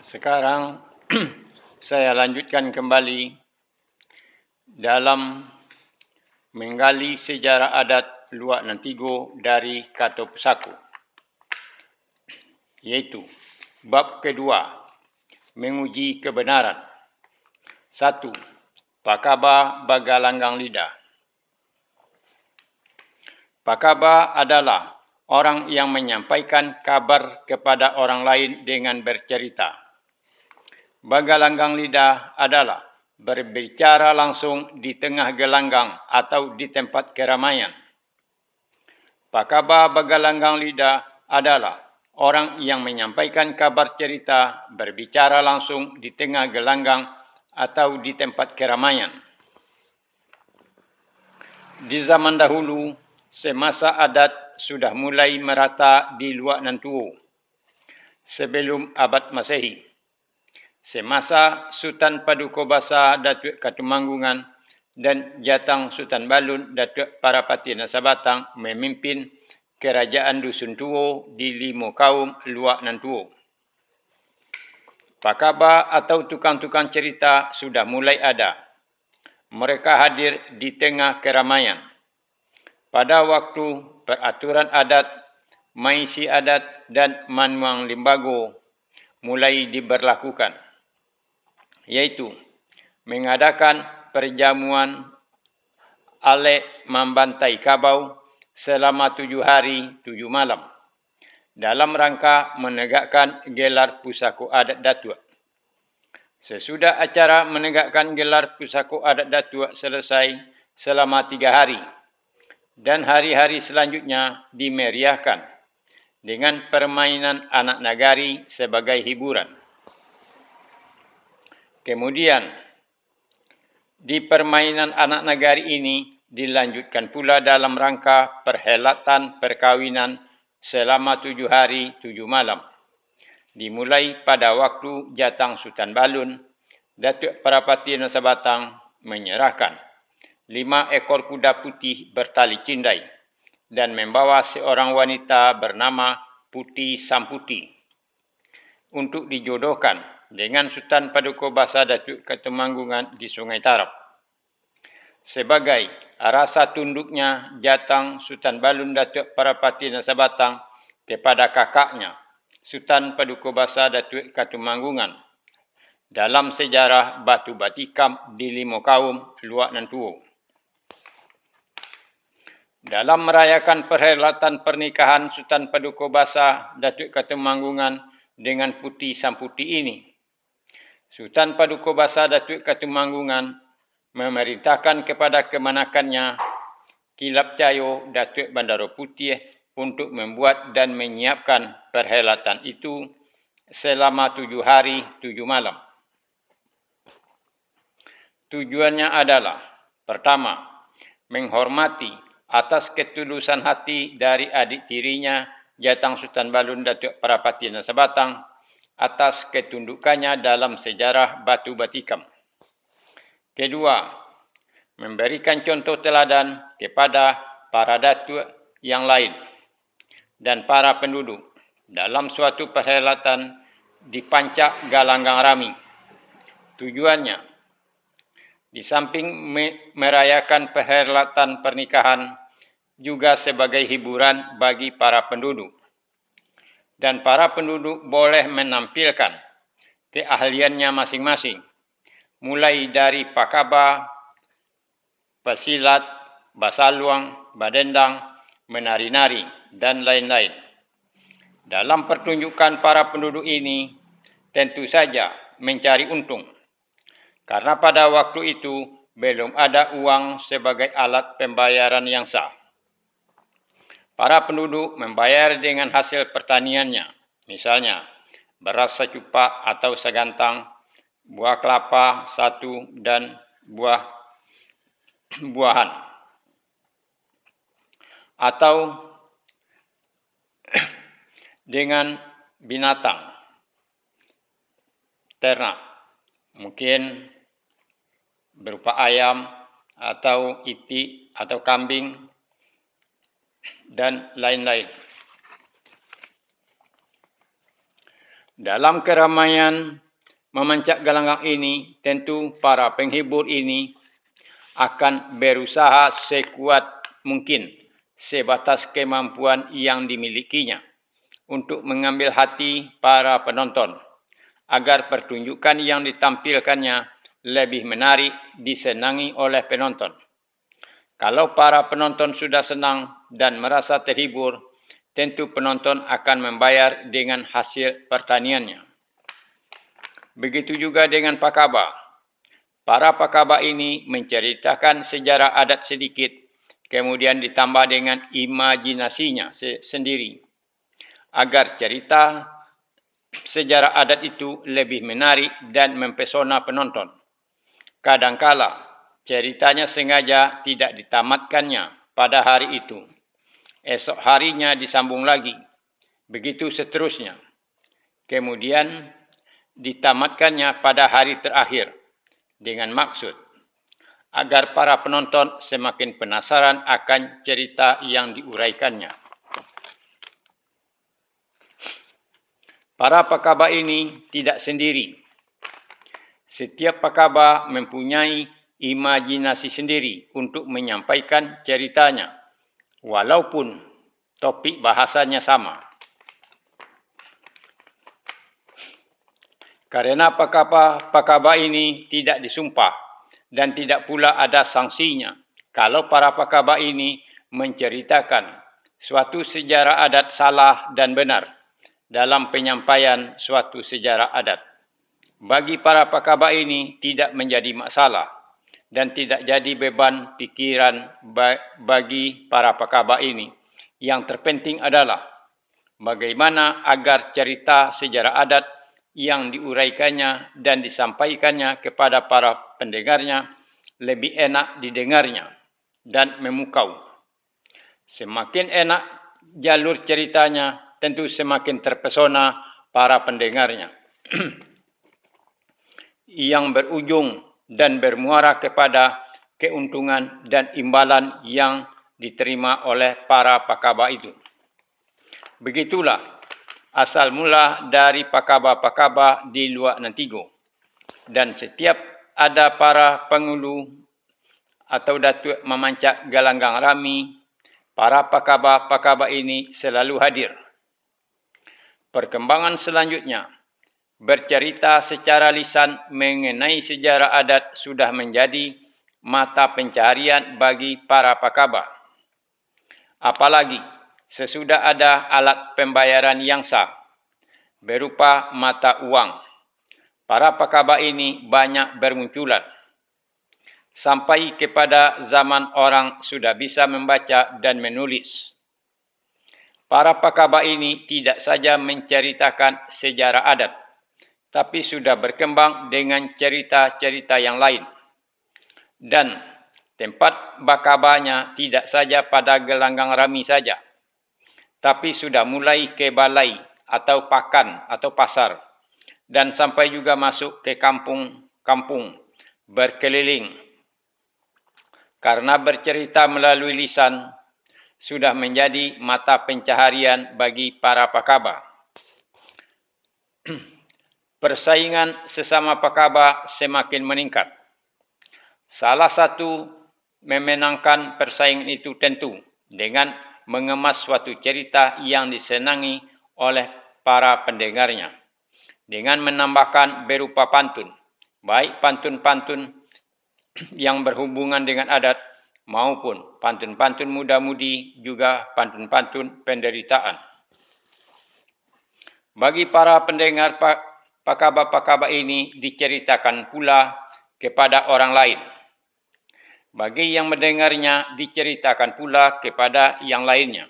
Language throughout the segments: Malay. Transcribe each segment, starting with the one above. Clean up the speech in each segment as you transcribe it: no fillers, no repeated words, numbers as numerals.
Sekarang saya lanjutkan kembali dalam menggali sejarah adat Luak Nantigo dari Kato Pusaku, yaitu bab kedua, menguji kebenaran. 1. Pakaba Bagalanggang Lidah. Pakaba adalah orang yang menyampaikan kabar kepada orang lain dengan bercerita. Bagalanggang lidah adalah berbicara langsung di tengah gelanggang atau di tempat keramaian. Pakaba Bagalanggang lidah adalah orang yang menyampaikan kabar cerita berbicara langsung di tengah gelanggang atau di tempat keramaian. Di zaman dahulu, semasa adat sudah mulai merata di Luak Nantuo sebelum abad Masehi. Semasa Sultan Paduka Basa Datuk Katumanggungan dan Jatang Sultan Balun Datuk Parapati Nasabatang memimpin kerajaan Dusun Tuo di Limo Kaum Luak Nantuo. Pakaba atau tukang-tukang cerita sudah mulai ada. Mereka hadir di tengah keramaian. Pada waktu peraturan adat, maisi adat dan manuang limbago mulai diberlakukan, yaitu mengadakan perjamuan alek membantai kabau selama 7 hari 7 malam dalam rangka menegakkan gelar Pusako Adat Datuk. Sesudah acara menegakkan gelar Pusako Adat Datuk selesai selama 3 hari dan hari-hari selanjutnya dimeriahkan dengan permainan anak nagari sebagai hiburan. Kemudian, di permainan anak nagari ini dilanjutkan pula dalam rangka perhelatan perkawinan selama 7 hari 7 malam. Dimulai pada waktu Jatang Sultan Balun, Datuk Parapati Nasabatang menyerahkan 5 ekor kuda putih bertali cindai dan membawa seorang wanita bernama Putih Samputi untuk dijodohkan dengan Sultan Paduka Basa Datuk Katumanggungan di Sungai Tarap. Sebagai rasa tunduknya Jatang Sultan Balun Datuk Parapati Nasabatang kepada kakaknya, Sultan Paduka Basa Datuk Katumanggungan, dalam sejarah Batu Batikam di Limo Kaum, Luak Nantuo. Dalam merayakan perhelatan pernikahan Sultan Paduka Basa Datuk Katumanggungan dengan Putih Samputi ini, Sultan Paduka Basa Datuk Katumanggungan memerintahkan kepada kemanakannya Kilap Cayo Datuk Bandaro Putih untuk membuat dan menyiapkan perhelatan itu selama 7 hari 7 malam. Tujuannya adalah, pertama, menghormati atas ketulusan hati dari adik tirinya Jatang Sultan Balun Datuk Parapati Nasabatang atas ketundukannya dalam sejarah Batu Batikam. Kedua, memberikan contoh teladan kepada para datuk yang lain dan para penduduk dalam suatu perhelatan di Pancak Galanggang Rami. Tujuannya, di samping merayakan perhelatan pernikahan, juga sebagai hiburan bagi para penduduk. Dan para penduduk boleh menampilkan keahliannya masing-masing, mulai dari pakaba, pesilat, basaluang, badendang, menari-nari, dan lain-lain. Dalam pertunjukan para penduduk ini, tentu saja mencari untung, karena pada waktu itu belum ada uang sebagai alat pembayaran yang sah. Para penduduk membayar dengan hasil pertaniannya, misalnya beras secupak atau segantang, buah kelapa satu, dan buah-buahan. Atau dengan binatang, ternak, mungkin berupa ayam atau itik atau kambing, dan lain-lain. Dalam keramaian memancak gelanggang ini, tentu para penghibur ini akan berusaha sekuat mungkin sebatas kemampuan yang dimilikinya untuk mengambil hati para penonton agar pertunjukan yang ditampilkannya lebih menarik disenangi oleh penonton. Kalau para penonton sudah senang dan merasa terhibur, tentu penonton akan membayar dengan hasil pertaniannya. Begitu juga dengan pakaba. Para pakaba ini menceritakan sejarah adat sedikit, kemudian ditambah dengan imajinasinya sendiri, agar cerita sejarah adat itu lebih menarik dan mempesona penonton. Kadangkala, ceritanya sengaja tidak ditamatkannya pada hari itu. Esok harinya disambung lagi. Begitu seterusnya. Kemudian ditamatkannya pada hari terakhir dengan maksud agar para penonton semakin penasaran akan cerita yang diuraikannya. Para pakaba ini tidak sendiri. Setiap pakaba mempunyai imajinasi sendiri untuk menyampaikan ceritanya, walaupun topik bahasanya sama. Karena pakaba ini tidak disumpah dan tidak pula ada sanksinya kalau para pakaba ini menceritakan suatu sejarah adat salah dan benar dalam penyampaian suatu sejarah adat. Bagi para pakaba ini tidak menjadi masalah dan tidak jadi beban pikiran bagi para pakaba ini. Yang terpenting adalah bagaimana agar cerita sejarah adat yang diuraikannya dan disampaikannya kepada para pendengarnya lebih enak didengarnya dan memukau. Semakin enak jalur ceritanya, tentu semakin terpesona para pendengarnya. Yang berujung dan bermuara kepada keuntungan dan imbalan yang diterima oleh para pakaba itu. Begitulah asal mula dari pakaba-pakaba di Luak Nantigo. Dan setiap ada para pengulu atau datuk memancak gelanggang rami, para pakaba-pakaba ini selalu hadir. Perkembangan selanjutnya, bercerita secara lisan mengenai sejarah adat sudah menjadi mata pencaharian bagi para pakaba. Apalagi sesudah ada alat pembayaran yang sah, berupa mata uang. Para pakaba ini banyak bermunculan. Sampai kepada zaman orang sudah bisa membaca dan menulis. Para pakaba ini tidak saja menceritakan sejarah adat, tapi sudah berkembang dengan cerita-cerita yang lain. Dan tempat bakabanya tidak saja pada gelanggang rami saja, tapi sudah mulai ke balai atau pakan atau pasar dan sampai juga masuk ke kampung-kampung berkeliling. Karena bercerita melalui lisan sudah menjadi mata pencaharian bagi para pakaba. Persaingan sesama pakaba semakin meningkat. Salah satu memenangkan persaingan itu tentu dengan mengemas suatu cerita yang disenangi oleh para pendengarnya, dengan menambahkan berupa pantun, baik pantun-pantun yang berhubungan dengan adat maupun pantun-pantun muda-mudi, juga pantun-pantun penderitaan. Bagi para pendengar, pakaba-pakaba ini diceritakan pula kepada orang lain. Bagi yang mendengarnya diceritakan pula kepada yang lainnya.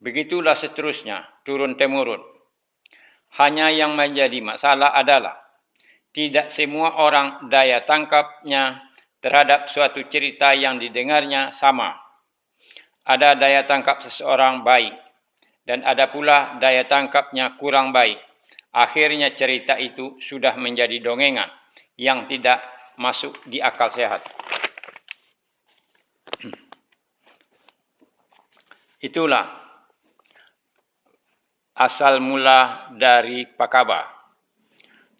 Begitulah seterusnya, turun-temurun. Hanya yang menjadi masalah adalah tidak semua orang daya tangkapnya terhadap suatu cerita yang didengarnya sama. Ada daya tangkap seseorang baik dan ada pula daya tangkapnya kurang baik. Akhirnya cerita itu sudah menjadi dongengan yang tidak masuk di akal sehat. Itulah asal mula dari Pakaba.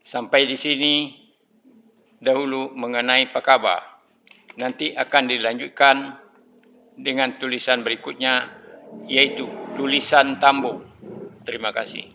Sampai di sini dahulu mengenai Pakaba. Nanti akan dilanjutkan dengan tulisan berikutnya, yaitu tulisan Tambo. Terima kasih.